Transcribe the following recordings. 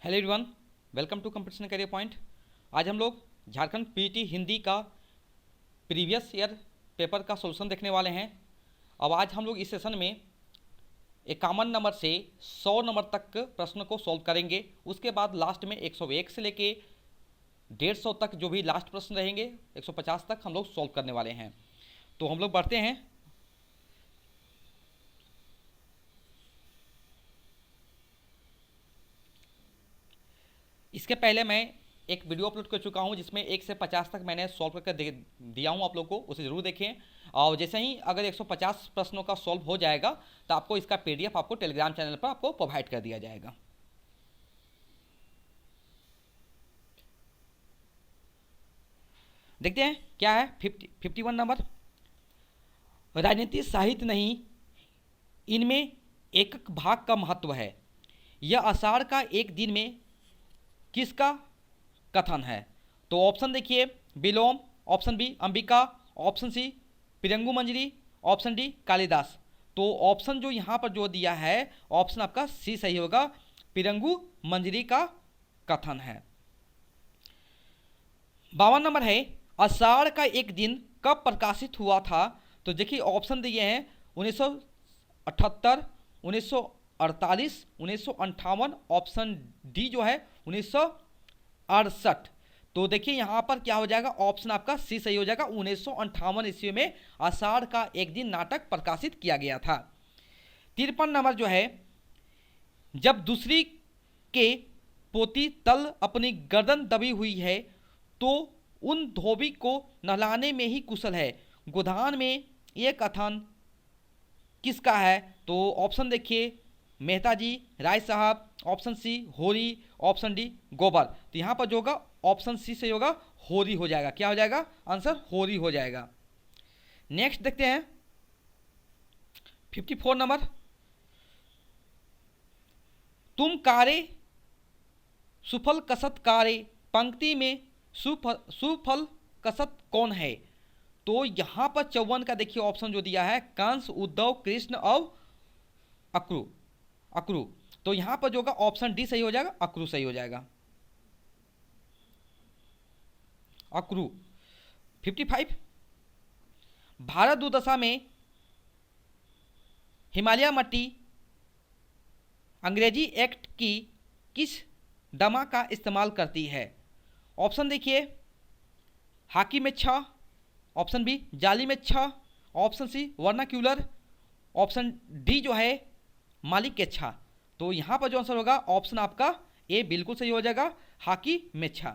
Hello everyone, welcome to competition career point. आज हम लोग झारखंड पीटी हिंदी का प्रीवियस ईयर पेपर का सॉल्यूशन देखने वाले हैं। अब आज हम लोग इस सेशन में 51 नंबर से 100 नंबर तक प्रश्न को सॉल्व करेंगे। उसके बाद लास्ट में 101 से लेके 150 तक जो भी लास्ट प्रश्न रहेंगे 150 तक हम लोग सॉल्व करने वाले हैं। तो हम लोग बढ़ते हैं। इसके पहले मैं एक वीडियो अपलोड कर चुका हूं जिसमें 1 से 50 तक मैंने सॉल्व करके दिया हूं आप लोग को, उसे ज़रूर देखें। और जैसे ही अगर 150 प्रश्नों का सॉल्व हो जाएगा तो आपको इसका पीडीएफ आपको टेलीग्राम चैनल पर आपको प्रोवाइड कर दिया जाएगा। देखते हैं क्या है 51 नंबर। राजनीति साहित्य नहीं, इनमें एकक भाग का महत्व है। यह आषाढ़ का एक दिन में किसका कथन है? तो ऑप्शन देखिए, विलोम, option B Ambika, option C पिरंगु मंजरी, ऑप्शन डी कालिदास। तो ऑप्शन जो यहाँ पर जो दिया है ऑप्शन आपका सी सही होगा, पिरंगु मंजरी का कथन है। 52 नंबर है, आषाढ़ का एक दिन कब प्रकाशित हुआ था? तो देखिए ऑप्शन दिए हैं 1978, 1948, 1958, ऑप्शन डी जो है 1968। तो देखिए यहाँ पर क्या हो जाएगा, ऑप्शन आपका सी सही हो जाएगा। 1958 ईस्वी में आषाढ़ का एक दिन नाटक प्रकाशित किया गया था। 53 नंबर जो है, जब दूसरी के पोती तल अपनी गर्दन दबी हुई है तो उन धोबी को नहलाने में ही कुशल है। गोधान में ये कथन किसका है? तो ऑप्शन देखिए, मेहता जी, राय साहब, ऑप्शन सी होरी, ऑप्शन डी गोबर। तो यहाँ पर जो होगा ऑप्शन सी से होगा, होरी हो जाएगा। क्या हो जाएगा आंसर? होरी हो जाएगा। नेक्स्ट देखते हैं 54 नंबर, तुम कारे सुफल कसत कारे, पंक्ति में सुफल कसत कौन है? तो यहाँ पर 54 का देखिए ऑप्शन जो दिया है कंस, उद्धव, कृष्ण और अक्रू। तो यहां पर जो होगा ऑप्शन डी सही हो जाएगा, अक्रू सही हो जाएगा, अक्रू। 55, भारत दुर्दशा में हिमालय मट्टी अंग्रेजी एक्ट की किस दमा का इस्तेमाल करती है? ऑप्शन देखिए, हाकी में 6, ऑप्शन बी जाली में 6, option C vernacular, option D जो है मालिक के 6। तो यहाँ पर जो आंसर होगा ऑप्शन आपका ए बिल्कुल सही हो जाएगा, हाकी में 6।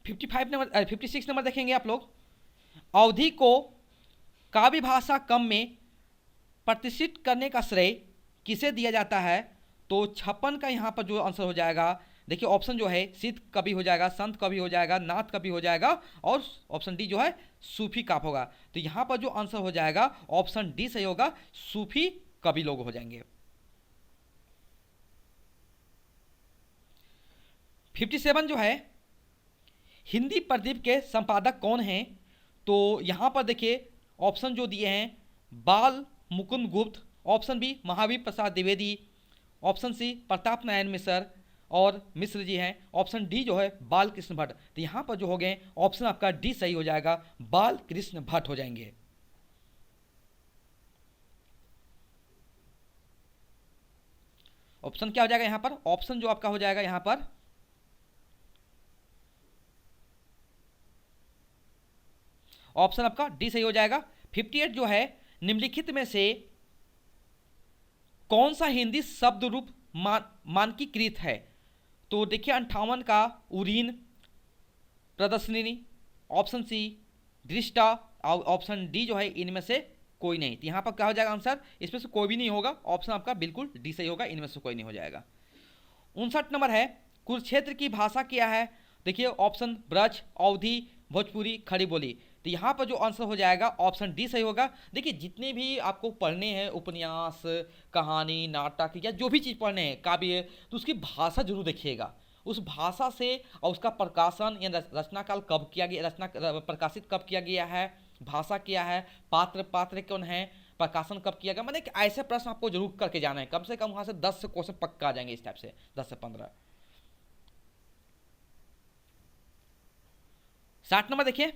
56 नंबर देखेंगे आप लोग, अवधि को काव्य भाषा कम में प्रतिष्ठित करने का श्रेय किसे दिया जाता है? तो 56 का यहाँ पर जो आंसर हो जाएगा, देखिए ऑप्शन जो है सिद्ध कवि हो जाएगा, संत कवि हो जाएगा, नाथ कवि हो जाएगा, और ऑप्शन डी जो है सूफी काप होगा। तो यहाँ पर जो आंसर हो जाएगा ऑप्शन डी सही होगा, सूफी कवि लोग हो जाएंगे। 57 जो है, हिंदी प्रदीप के संपादक कौन हैं? तो यहाँ पर देखिए ऑप्शन जो दिए हैं, बाल मुकुंद गुप्त, option B Mahavir Prasad Dwivedi, option C Pratap Narayan Mishra और मिश्र जी हैं, ऑप्शन डी जो है बाल कृष्ण भट्ट। तो यहाँ पर जो हो गए ऑप्शन आपका डी सही हो जाएगा, बाल कृष्ण भट्ट हो जाएंगे। ऑप्शन क्या हो जाएगा यहाँ पर? ऑप्शन जो आपका हो जाएगा यहाँ पर ऑप्शन आपका डी सही हो जाएगा। 58 जो है, निम्नलिखित में से कौन सा हिंदी शब्द रूप मानकीकृत है? तो देखिए 58 का उरीन, प्रदर्शनी, ऑप्शन सी दृष्टा, और ऑप्शन डी जो है इनमें से कोई नहीं। तो यहाँ पर क्या हो जाएगा आंसर? इसमें से कोई भी नहीं होगा, ऑप्शन आपका बिल्कुल डी सही होगा, इनमें से कोई नहीं हो जाएगा। 59 नंबर है, कुरुक्षेत्र की भाषा क्या है? देखिए ऑप्शन ब्रज, अवधी, भोजपुरी, खड़ी बोली। तो यहाँ पर जो आंसर हो जाएगा ऑप्शन डी सही होगा। देखिए जितने भी आपको पढ़ने हैं उपन्यास, कहानी, नाटक या जो भी चीज़ पढ़ने हैं काव्य, तो उसकी भाषा जरूर देखिएगा, उस भाषा से, और उसका प्रकाशन या रचना काल कब किया गया, रचना प्रकाशित कब किया गया है, भाषा क्या है, पात्र कौन है, प्रकाशन कब किया गया, मतलब कि ऐसे प्रश्न आपको जरूर करके जाना है, कम से कम वहां से 10 क्वेश्चन पक्का आ जाएंगे इस टाइप से, 10 से 15। 60 नंबर देखिए,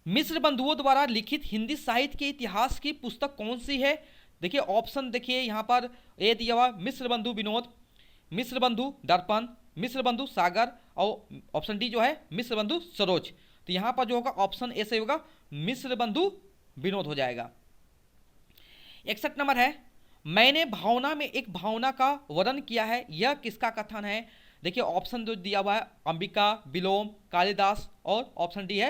मिश्र बंधुओं द्वारा लिखित हिंदी साहित्य के इतिहास की पुस्तक कौन सी है। देखिए ऑप्शन देखिए यहां पर ए दिया हुआ मिश्र बंधु विनोद, मिश्र बंधु दर्पण, मिश्र बंधु सागर, और ऑप्शन डी जो है मिश्र बंधु सरोज। तो यहां पर जो होगा ऑप्शन ए सही होगा, मिश्र बंधु विनोद हो जाएगा। 61 नंबर है, मैंने भावना में एक भावना का वर्णन किया है, यह किसका कथन है। देखिए ऑप्शन जो दिया हुआ है अंबिका, विलोम, कालिदास, और ऑप्शन डी है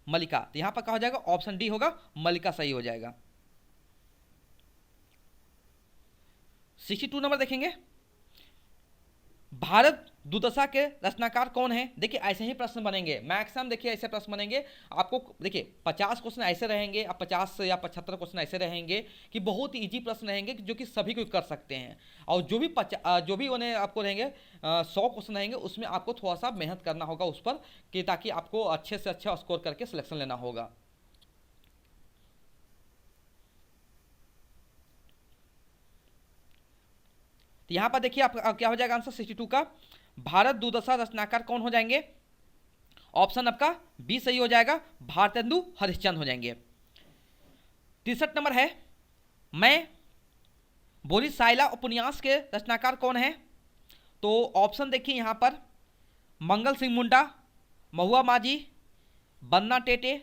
मल्लिका। तो यहां पर क्या हो जाएगा, ऑप्शन डी होगा, मल्लिका सही हो जाएगा। 62 नंबर देखेंगे, भारत दुर्दशा के रचनाकार कौन है। देखिए ऐसे ही प्रश्न बनेंगे मैक्सिमम, देखिए ऐसे प्रश्न बनेंगे आपको। देखिए 50 क्वेश्चन ऐसे रहेंगे, अब 50 या 75 क्वेश्चन ऐसे रहेंगे कि बहुत इजी प्रश्न रहेंगे जो कि सभी को कर सकते हैं। और जो भी उन्हें आपको रहेंगे 100 क्वेश्चन रहेंगे, उसमें आपको थोड़ा सा मेहनत करना होगा उस पर, कि ताकि आपको अच्छे से अच्छा स्कोर करके सिलेक्शन लेना होगा। तो यहां पर देखिए आप क्या हो जाएगा आंसर 62 का, भारत दुर्दशा रचनाकार कौन हो जाएंगे, ऑप्शन आपका बी सही हो जाएगा, भारतेंदु हरिश्चंद्र हो जाएंगे। 63 नंबर है, मैं बोरी साइला उपन्यास के रचनाकार कौन है। तो ऑप्शन देखिए यहां पर मंगल सिंह मुंडा, महुआ माझी, बन्ना टेटे,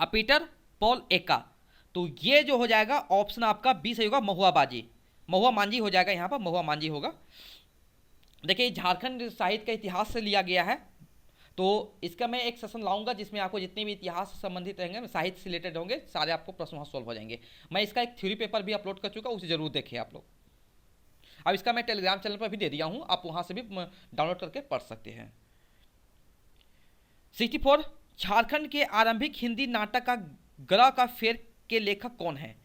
पीटर पॉल एका। तो ये जो हो जाएगा ऑप्शन आपका बी सही होगा, महुआ मांझी हो जाएगा, यहां पर महुआ मांझी होगा। देखिए झारखंड साहित्य का इतिहास से लिया गया है, तो इसका मैं एक सेशन लाऊंगा जिसमें आपको जितने भी इतिहास से संबंधित रहेंगे, साहित्य से रिलेटेड होंगे, सारे आपको प्रश्न वहां सॉल्व हो जाएंगे। मैं इसका एक थ्योरी पेपर भी अपलोड कर चुका, उसे जरूर देखिए आप लोग। अब इसका मैं टेलीग्राम चैनल पर भी दे दिया हूं, आप वहां से भी डाउनलोड करके पढ़ सकते हैं। 64, झारखंड के आरंभिक हिंदी नाटक का गला का फेर के लेखक कौन है।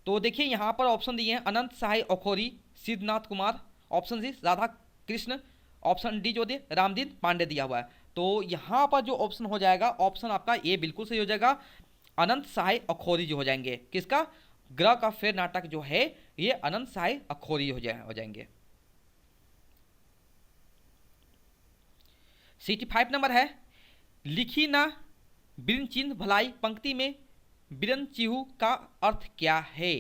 तो देखिए यहां पर ऑप्शन दिए हैं Anant Sahay Akhauri, Siddhnath Kumar, option C Radha Krishna, option D जो दिए रामदीन पांडे दिया हुआ है। तो यहां पर जो ऑप्शन हो जाएगा, ऑप्शन आपका ए बिल्कुल सही हो जाएगा, अनंत सहाय अखौरी जो हो जाएंगे, किसका ग्रह का फेर नाटक जो है ये अनंत सहाय अखौरी हो जाएंगे। 65 नंबर है, लिखी ना बिरन चिन्ह भलाई पंक्ति में बिरन चिहू का अर्थ क्या है।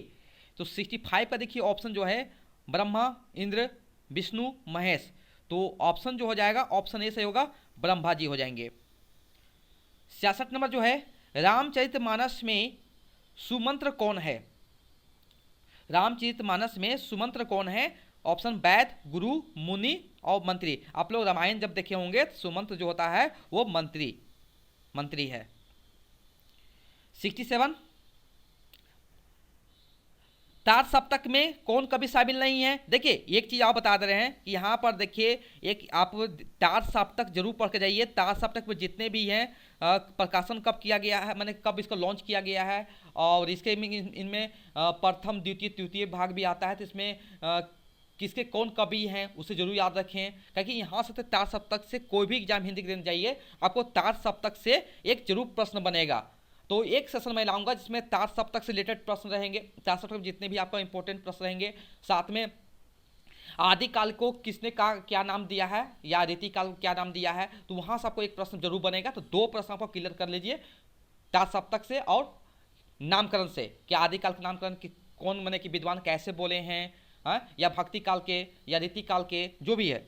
तो 65 का देखिए ऑप्शन जो है ब्रह्मा, इंद्र, विष्णु, महेश। तो ऑप्शन जो हो जाएगा ऑप्शन ए से होगा, ब्रह्मा जी हो जाएंगे। 66 नंबर जो है, रामचरितमानस में सुमंत्र कौन है। रामचरितमानस में सुमंत्र कौन है, ऑप्शन वैद, गुरु, मुनि और मंत्री। आप लोग रामायण जब देखे होंगे तो सुमंत्र जो होता है वो मंत्री है। 67, तार सप्तक में कौन कवि शामिल नहीं है। देखिए एक चीज आप बता दे रहे हैं कि यहां पर देखिए एक आप तार सप्तक जरूर पढ़ के जाइए। तार सप्तक में जितने भी हैं प्रकाशन कब किया गया है, मैंने कब इसको लॉन्च किया गया है, और इसके इनमें प्रथम द्वितीय तृतीय भाग भी आता है। तो इसमें किसके कौन कवि हैं उसे जरूर याद रखें, क्योंकि यहाँ से तार सप्तक से कोई भी एग्जाम हिंदी के देने जाइए आपको तार सप्तक से एक जरूर प्रश्न बनेगा। तो एक सेशन मैं लाऊंगा जिसमें तार सप्तक से रिलेटेड प्रश्न रहेंगे, तार सप्तक में जितने भी आपका इंपॉर्टेंट प्रश्न रहेंगे। साथ में आदिकाल को किसने क्या नाम दिया है, या रीतिकाल को क्या नाम दिया है, तो वहां से आपको एक प्रश्न जरूर बनेगा। तो 2 प्रश्न आपको क्लियर कर लीजिए, तार सप्तक से और नामकरण से, क्या आदिकाल का नामकरण कौन माने कि विद्वान कैसे बोले हैं, या भक्ति काल के या रीति काल के, जो भी है।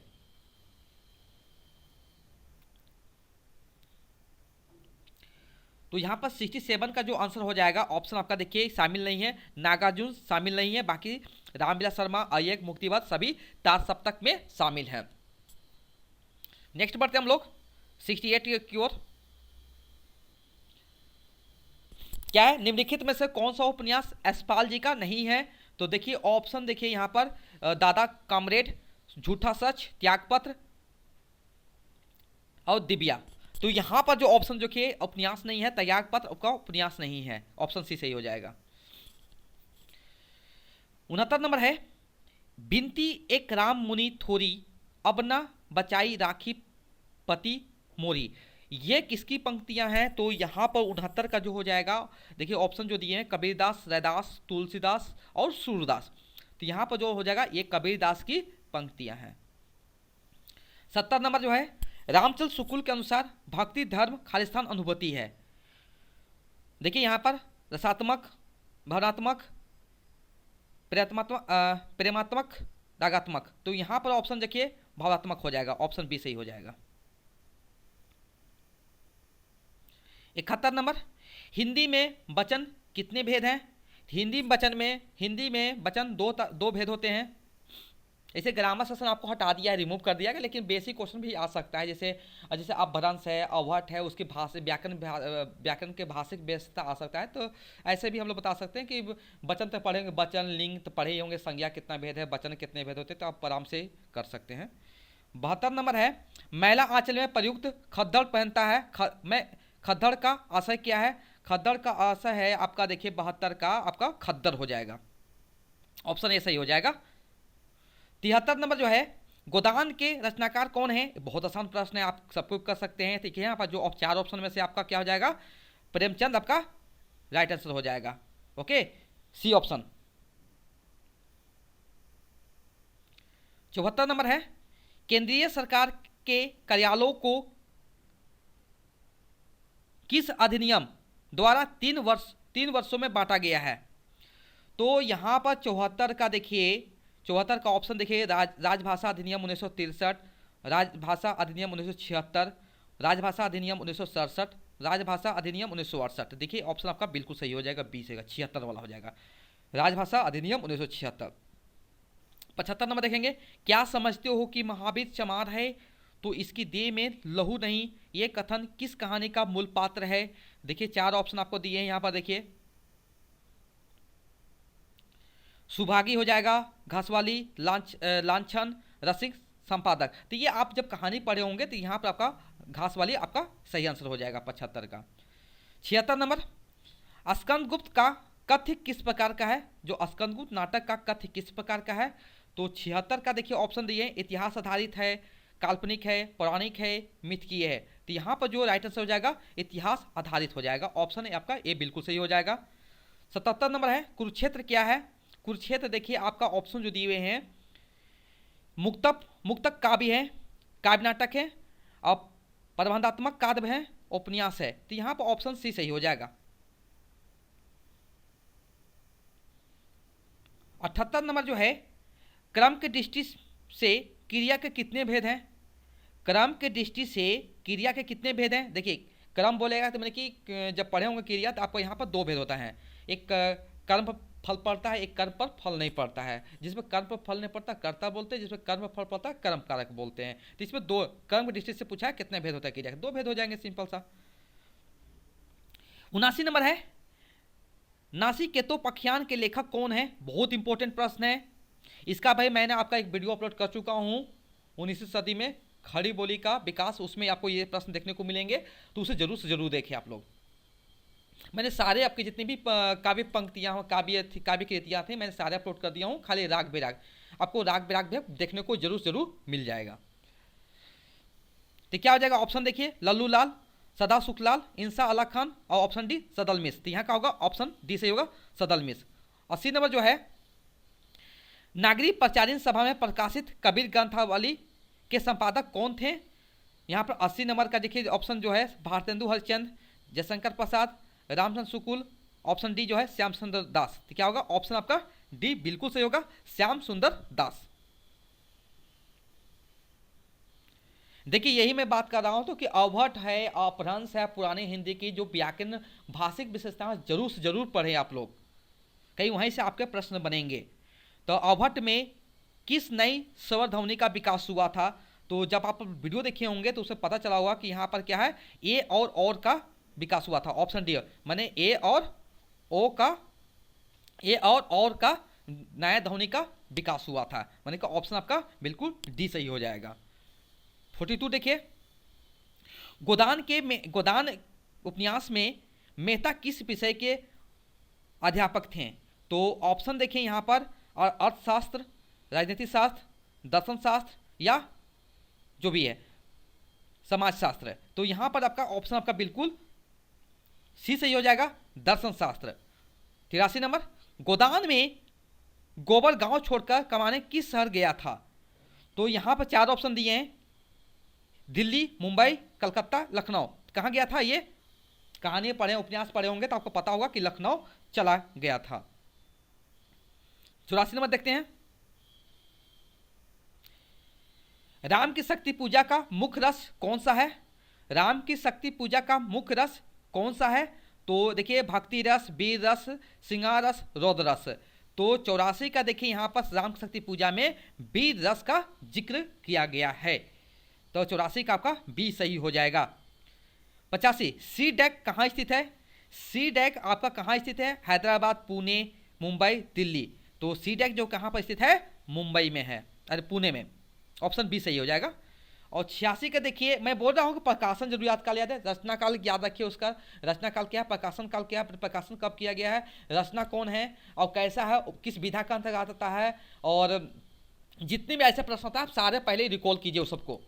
तो यहां पर 67 का जो आंसर हो जाएगा ऑप्शन आपका देखिए शामिल नहीं है, नागार्जुन शामिल नहीं है, बाकी रामविलास शर्मा, अय्यक, मुक्तिवाद सभी तार सप्तक में शामिल हैं। नेक्स्ट बढ़ते हम लोग 68 की ओर। क्या है, निम्नलिखित में से कौन सा उपन्यास यशपाल जी का नहीं है। तो देखिए ऑप्शन देखिए यहां पर दादा कामरेड, झूठा सच, त्यागपत्र और दिव्या। तो यहां पर जो ऑप्शन जो कि उपन्यास नहीं है, त्यागपत्र का उपन्यास नहीं है, ऑप्शन सी सही हो जाएगा। 69 नंबर है, बिनती एक राम मुनि थोरी, अब न बचाई राखी पति मोरी। ये किसकी पंक्तियां हैं? तो यहाँ पर 69 का जो हो जाएगा, देखिए ऑप्शन जो दिए हैं कबीरदास, रैदास, तुलसीदास और सूरदास, तो यहाँ पर जो हो जाएगा ये कबीरदास की पंक्तियां हैं। 70 नंबर जो है, रामचंद्र शुक्ल के अनुसार भक्ति धर्म खालिस्तान अनुभूति है। देखिए यहाँ पर रसात्मक, भावनात्मक, प्रेमात्मक, रागात्मक, तो यहाँ पर ऑप्शन देखिए भावात्मक हो जाएगा, ऑप्शन बी सही हो जाएगा। 71 नंबर, हिंदी में वचन कितने भेद हैं? हिंदी में वचन दो भेद होते हैं। ऐसे ग्रामर सेशन आपको हटा दिया है, रिमूव कर दिया है, लेकिन बेसिक क्वेश्चन भी आ सकता है, जैसे अपभ्रंश है, अवहट है, उसकी व्याकरण के भाषिक बेसता आ सकता है। तो ऐसे भी हम लोग बता सकते हैं कि वचन तो पढ़ेंगे, वचन लिंग तो पढ़े ही होंगे, संज्ञा कितना भेद है, वचन कितने भेद होते हैं, तो आप आराम से कर सकते हैं। 72 नंबर है, मैला आंचल में प्रयुक्त खद्दड़ पहनता है, खद्दड़ का आशय क्या है? खद्दड़ का आशय है आपका, देखिए 72 का आपका खद्दर हो जाएगा, ऑप्शन ए सही हो जाएगा। 73 नंबर जो है, गोदान के रचनाकार कौन है? बहुत आसान प्रश्न है, आप सबको कर सकते हैं। ठीक है, यहाँ पर जो 4 ऑप्शन में से आपका क्या हो जाएगा? प्रेमचंद आपका राइट आंसर हो जाएगा। Okay, C option. 74 नंबर है, केंद्रीय सरकार के कार्यालयों को किस अधिनियम द्वारा 3 वर्षों में बांटा गया है? तो यहाँ पर 74 का देखिए, 74 का ऑप्शन देखिए, राजभाषा अधिनियम 1963, राजभाषा अधिनियम 1976, राजभाषा अधिनियम 1967, राजभाषा अधिनियम 1968। देखिए ऑप्शन आपका बिल्कुल सही हो जाएगा, बी से 76 वाला हो जाएगा, राजभाषा अधिनियम 1976। 75 नंबर देखेंगे, क्या समझते हो कि महावीर चमार है तो इसकी देह में लहू नहीं, ये कथन किस कहानी का मूल पात्र है? देखिए 4 ऑप्शन आपको दिए हैं यहाँ पर, देखिए सुभागी हो जाएगा, घासवाली, लांछन, रसिक, संपादक। तो ये आप जब कहानी पढ़े होंगे तो यहाँ पर आपका घासवाली आपका सही आंसर हो जाएगा 75 का। 76 नंबर, स्कंदगुप्त का कथ्य किस प्रकार का है? जो स्कंदगुप्त नाटक का कथ्य किस प्रकार का है? तो 76 का देखिए ऑप्शन दिए, इतिहास आधारित है, काल्पनिक है, पौराणिक है, मिथकीय है। तो यहाँ पर जो राइट आंसर हो जाएगा इतिहास आधारित हो जाएगा, ऑप्शन आपका ए बिल्कुल सही हो जाएगा। 77 नंबर है, कुरुक्षेत्र क्या है? कुरुक्षेत्र देखिए आपका ऑप्शन जो दिए हुए हैं, मुक्तक काव्य है, काव्य नाटक है, और प्रबंधात्मक काव्य है, उपन्यास है। तो यहाँ पर ऑप्शन सी सही हो जाएगा। 78 नंबर जो है, क्रम के दृष्टि से क्रिया के कितने भेद हैं? क्रम के दृष्टि से क्रिया के कितने भेद हैं? देखिए क्रम बोलेगा तो मैंने कि जब पढ़े होंगे क्रिया तो आपको यहाँ पर 2 भेद होता है, एक कर्म पर फल पड़ता है, एक कर्म पर फल नहीं पड़ता है। जिसमें कर्म पर फल नहीं पड़ता कर्ता बोलते हैं, जिसमें कर्म पर फल पड़ता है कर्म कारक बोलते हैं। तो इसमें 2 कर्म की दृष्टि से पूछा है कितने भेद होता है क्रिया के, 2 भेद हो जाएंगे, सिंपल सा। 79 नंबर है, नासिकेतोपाख्यान के लेखक कौन है? बहुत इंपॉर्टेंट प्रश्न है इसका भाई, मैंने आपका एक वीडियो अपलोड कर चुका हूँ 19वीं सदी में खड़ी बोली का विकास, उसमें आपको ये प्रश्न देखने को मिलेंगे, तो उसे जरूर से जरूर देखें आप लोग। मैंने सारे आपके जितनी भी काव्य पंक्तियाँ हो, काव्य कृतियाँ थी, मैंने सारे अपलोड कर दिया हूँ, खाली राग बेराग, आपको राग बेराग भी देखने को जरूर मिल जाएगा। तो क्या हो जाएगा ऑप्शन देखिए, लल्लू लाल, सदा सुखलाल, इंसा अला खान, और ऑप्शन डी सदलमिस। तो यहाँ का होगा ऑप्शन डी सही होगा, सदलमिस। 80 नंबर जो है, नागरिक प्रचारिणी सभा में प्रकाशित कबीर ग्रंथावली के संपादक कौन थे? यहाँ पर 80 नंबर का देखिए ऑप्शन जो है, भारतेंदु हरिश्चंद्र, जयशंकर प्रसाद, रामचंद्र शुक्ल, ऑप्शन डी जो है श्याम सुंदर दास। तो क्या होगा ऑप्शन आपका डी बिल्कुल सही होगा, श्याम सुंदर दास। देखिए यही मैं बात कर रहा हूं तो कि अवहट है, अपभ्रंश है, पुरानी हिंदी की जो व्याकरण भाषिक विशेषताएं जरूर से जरूर पढ़ें आप लोग, कहीं वहीं से आपके प्रश्न बनेंगे। तो अवहट में किस नई स्वर ध्वनि का विकास हुआ था? तो जब आप वीडियो देखे होंगे तो उसे पता चला होगा कि यहाँ पर क्या है, ए और का विकास हुआ था, ऑप्शन डी, माने ए और का नया ध्वनि का विकास हुआ था, माने का ऑप्शन आपका बिल्कुल डी सही हो जाएगा। 42 देखिए, गोदान उपन्यास में मेहता किस विषय के अध्यापक थे? तो ऑप्शन देखिए यहाँ पर, और अर्थशास्त्र, राजनीति शास्त्र, दर्शन शास्त्र, या जो भी है। समाजशास्त्र। तो यहाँ पर आपका ऑप्शन आपका बिल्कुल सी सही हो जाएगा, दर्शन शास्त्र। 83 नंबर, गोदान में गोबर गांव छोड़कर कमाने किस शहर गया था? तो यहाँ पर 4 ऑप्शन दिए हैं, दिल्ली, मुंबई, कलकत्ता, लखनऊ। कहाँ गया था? ये कहानी पढ़े, उपन्यास पढ़े होंगे तो आपको पता होगा कि लखनऊ चला गया था। 84 नंबर देखते हैं, राम की शक्ति पूजा का मुख्य रस कौन सा है? राम की शक्ति पूजा का मुख्य रस कौन सा है? तो देखिए, भक्ति रस, वीर रस, श्रृंगार रस, रौद्र रस। तो 84 का देखिए यहाँ पर राम की शक्ति पूजा में वीर रस का जिक्र किया गया है। तो 84 का आपका बी सही हो जाएगा। 85, सी डेक कहाँ स्थित है? सी डेक आपका कहाँ स्थित है? हैदराबाद, पुणे, मुंबई, दिल्ली। तो सी डेक जो कहाँ पर स्थित है? मुंबई में है, अरे पुणे में। ऑप्शन बी सही हो जाएगा। और 86 का देखिए, मैं बोल रहा हूँ कि प्रकाशन जरूर याद काल याद है, रचना काल याद रखिए उसका। रचना काल क्या है, प्रकाशन काल क्या है, प्रकाशन कब किया गया है, रचना कौन है और कैसा है, किस विधा का अंतर्गत आता है, और जितने भी ऐसे प्रश्न होता है आप सारे पहले रिकॉल कीजिए उस सबको।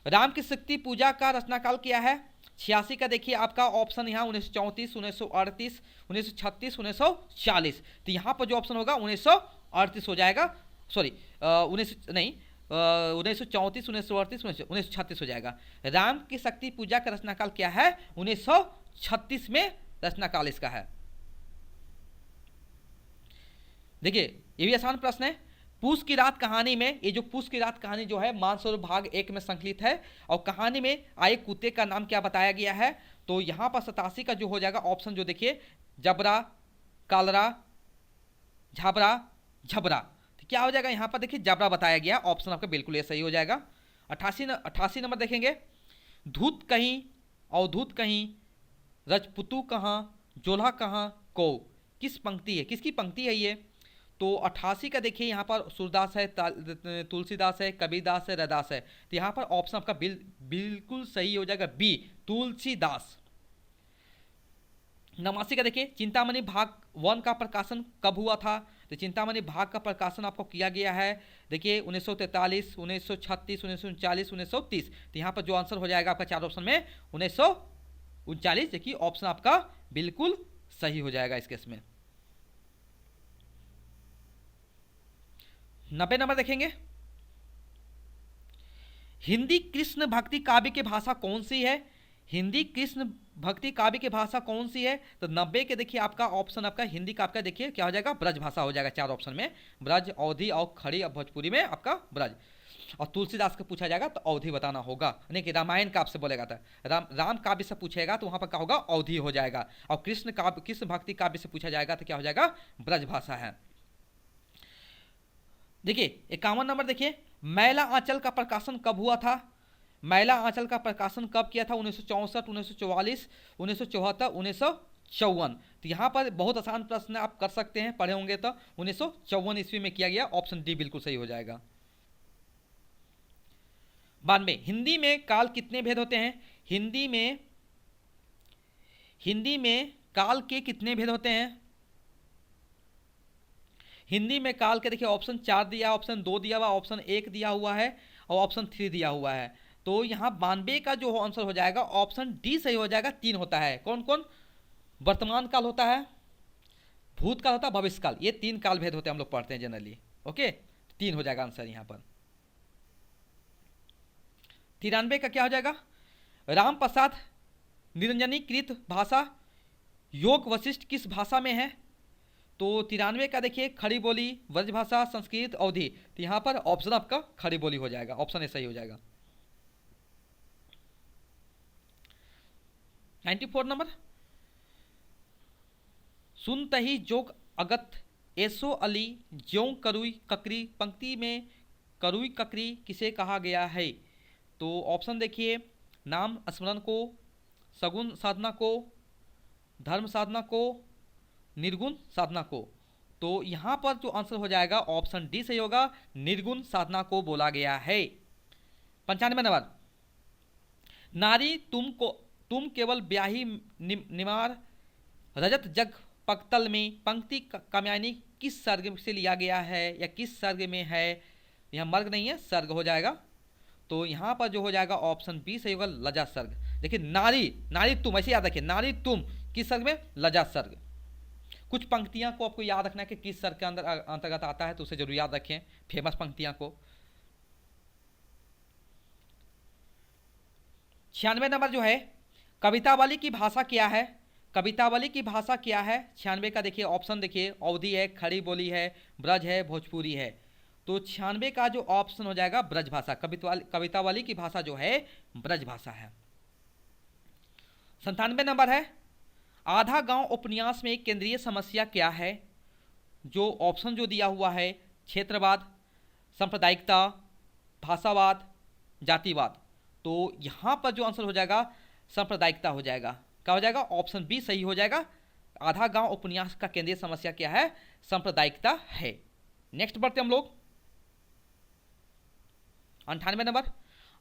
राम की शक्ति पूजा का रचना काल क्या है? 86 का देखिए आपका ऑप्शन यहाँ 1934, 1938, 1936, 1940। तो यहाँ पर जो ऑप्शन होगा 1938 हो जाएगा, सॉरी 1934, 1938, 1936 हो जाएगा। राम की शक्ति पूजा का रचना काल क्या है? 1936 में रचना काल इसका है। देखिए ये भी आसान प्रश्न है। पूस की रात कहानी में, ये जो पूस की रात कहानी जो है मानसरोवर भाग 1 में संकलित है, और कहानी में आए कुत्ते का नाम क्या बताया गया है? तो यहाँ पर 87 का जो हो जाएगा ऑप्शन जो देखिए, जबरा, कालरा, झाबरा, झबरा। तो क्या हो जाएगा यहाँ पर? देखिए जबरा बताया गया, ऑप्शन आपका बिल्कुल ये सही हो जाएगा। 88 नंबर देखेंगे, धूत कहीं, अवधूत कहीं, रजपुतु कहाँ, जोल्हा कहाँ, को, किस पंक्ति है, किसकी पंक्ति है ये? तो 88 का देखिए यहाँ पर सूरदास है, तुलसीदास है, कबीरदास है, रैदास है। तो यहाँ पर ऑप्शन आपका बिल्कुल सही हो जाएगा, बी, तुलसीदास। 89 का देखिए, चिंतामणि भाग 1 का प्रकाशन कब हुआ था? तो चिंतामणि भाग का प्रकाशन आपको किया गया है देखिए 1943, 1936, 1939, 1930। तो यहाँ पर जो आंसर हो जाएगा आपका 4 ऑप्शन में 1939। देखिए ऑप्शन आपका बिल्कुल सही हो जाएगा इस केस में। 90 नंबर देखेंगे, हिंदी कृष्ण भक्ति काव्य की भाषा कौन सी है? हिंदी कृष्ण भक्ति काव्य की भाषा कौन सी है? तो 90 के देखिए आपका ऑप्शन आपका हिंदी का आपका देखिए क्या हो जाएगा? ब्रज भाषा हो जाएगा 4 ऑप्शन में। ब्रज, अवधी और खड़ी और भोजपुरी में आपका ब्रज। और तुलसीदास का पूछा जाएगा तो अवधी बताना होगा, नहीं कि रामायण का आपसे बोलेगा था, राम काव्य से पूछेगा तो वहां पर क्या होगा? अवधी हो जाएगा। और कृष्ण काव्य, कृष्ण भक्ति काव्य से पूछा जाएगा तो क्या हो जाएगा? ब्रज भाषा है। देखिए 51 नंबर देखिए, मैला आंचल का प्रकाशन कब हुआ था? मैला आंचल का प्रकाशन कब किया था? 1964, 1944, 1974, 1954। तो यहाँ पर बहुत आसान प्रश्न आप कर सकते हैं, पढ़े होंगे तो 1954 ईस्वी में किया गया, ऑप्शन डी बिल्कुल सही हो जाएगा। 92, हिंदी में काल कितने भेद होते हैं? हिंदी में काल के कितने भेद होते हैं? हिंदी में काल के देखिए ऑप्शन 4 दिया, ऑप्शन 2 दिया हुआ, ऑप्शन 1 दिया हुआ है और ऑप्शन 3 दिया हुआ है। तो यहाँ 92 का जो आंसर हो जाएगा ऑप्शन डी सही हो जाएगा। 3 होता है, कौन कौन? वर्तमान काल होता है, भूतकाल होता है, भविष्य काल। ये 3 काल भेद होते हैं, हम लोग पढ़ते हैं जनरली। ओके, 3 हो जाएगा आंसर यहाँ पर। 93 का क्या हो जाएगा? राम प्रसाद निरंजनीकृत भाषा योग वशिष्ठ किस भाषा में है? तो 93 का देखिए, खड़ी बोली, ब्रज भाषा, संस्कृत, अवधी। तो यहाँ पर ऑप्शन आपका खड़ी बोली हो जाएगा, ऑप्शन ए सही हो जाएगा। 94 नंबर, सुनते ही जोग अगत एसो अली ज्यों करुई ककरी, पंक्ति में करुई ककरी किसे कहा गया है? तो ऑप्शन देखिए, नाम स्मरण को, सगुण साधना को, धर्म साधना को, निर्गुण साधना को। तो यहाँ पर जो आंसर हो जाएगा ऑप्शन डी सही होगा, निर्गुण साधना को बोला गया है। 95 नंबर, नारी तुम केवल ब्याही निमार रजत जग पक्तल में, पंक्ति कामयानी किस सर्ग से लिया गया है या किस सर्ग में है? यहाँ मर्ग नहीं है, सर्ग हो जाएगा। तो यहाँ पर जो हो जाएगा ऑप्शन बी सही होगा, लजा सर्ग। देखिए नारी, नारी तुम, ऐसे याद रखिए, नारी तुम किस सर्ग में, लजा सर्ग। कुछ पंक्तियां को आपको याद रखना है कि किस सर्ग के अंदर अंतर्गत आता है, तो उसे जरूर याद रखें फेमस पंक्तियां को। 96 नंबर जो है, कवितावली की भाषा क्या है, कवितावली की भाषा क्या है। 96 का देखिए ऑप्शन, देखिए अवधी है, खड़ी बोली है, ब्रज है, भोजपुरी है। तो 96 का जो ऑप्शन हो जाएगा ब्रज भाषा, कवितावली की भाषा जो है ब्रज भाषा है। 97 नंबर है, आधा गांव उपन्यास में केंद्रीय समस्या क्या है। जो ऑप्शन जो दिया हुआ है, क्षेत्रवाद, सांप्रदायिकता, भाषावाद, जातिवाद। तो यहाँ पर जो आंसर हो जाएगा सांप्रदायिकता हो जाएगा। क्या हो जाएगा, ऑप्शन बी सही हो जाएगा। आधा गांव उपन्यास का केंद्रीय समस्या क्या है, सांप्रदायिकता है। नेक्स्ट बढ़ते हम लोग 98 नंबर,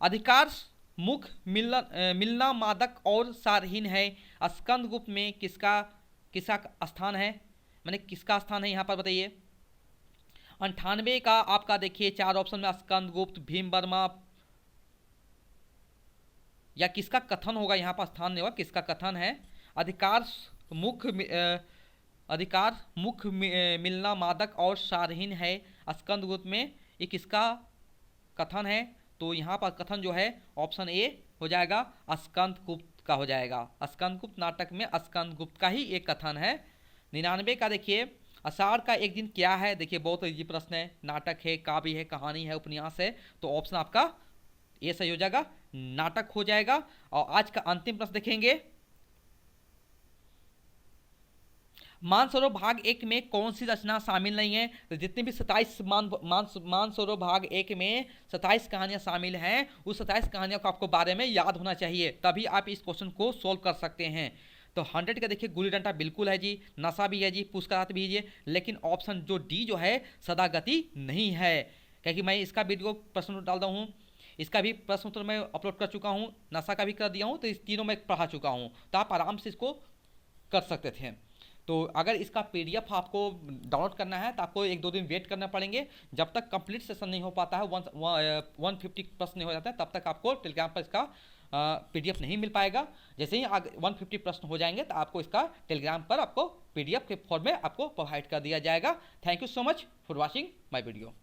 अधिकार मुख मिलना मादक और सारहीन है, स्कंद गुप्त में किसका किसका स्थान है, मैंने किसका स्थान है यहाँ पर बताइए। 98 का आपका देखिए चार ऑप्शन में स्कंद गुप्त, भीम वर्मा, या किसका कथन होगा, यहाँ पर स्थान नहीं होगा, किसका कथन है। अधिकार मुख मिलना मादक और सारहीन है, स्कंद गुप्त में, ये किसका कथन है। तो यहाँ पर कथन जो है ऑप्शन ए हो जाएगा, स्कंद गुप्त का हो जाएगा। स्कंद गुप्त नाटक में स्कंद गुप्त का ही एक कथन है। 99 का देखिए, आषाढ़ का एक दिन क्या है। देखिए बहुत इजी प्रश्न है, नाटक है, काव्य है, कहानी है, उपन्यास है। तो ऑप्शन आपका ये सही हो जाएगा, नाटक हो जाएगा। और आज का अंतिम प्रश्न देखेंगे, मानसरोवर भाग 1 में कौन सी रचना शामिल नहीं है। तो जितने भी 27 मानसरोवर भाग 1 में 27 कहानियां शामिल हैं, उस 27 कहानियों को आपको बारे में याद होना चाहिए, तभी आप इस क्वेश्चन को सोल्व कर सकते हैं। तो 100 का देखिए गुल्ली डंडा बिल्कुल है जी, नशा भी है जी, पुष्करात भी है, लेकिन ऑप्शन जो डी जो है सदागति नहीं है। क्योंकि मैं इसका वीडियो प्रश्न डालता हूँ, इसका भी प्रश्न उत्तर मैं अपलोड कर चुका हूँ, नशा का भी कर दिया हूँ, तो इस तीनों में पढ़ा चुका हूँ, तो आप आराम से इसको कर सकते थे। तो अगर इसका पीडीएफ आपको डाउनलोड करना है तो आपको 1-2 दिन वेट करना पड़ेंगे। जब तक कंप्लीट सेशन नहीं हो पाता है, 150 नहीं हो जाता है, तब तक आपको टेलीग्राम पर इसका पीडीएफ नहीं मिल पाएगा। जैसे ही 150 प्रश्न हो जाएंगे तो आपको इसका टेलीग्राम पर आपको पीडीएफ के फॉर्म में आपको प्रोवाइड कर दिया जाएगा। Thank you so much for watching my video.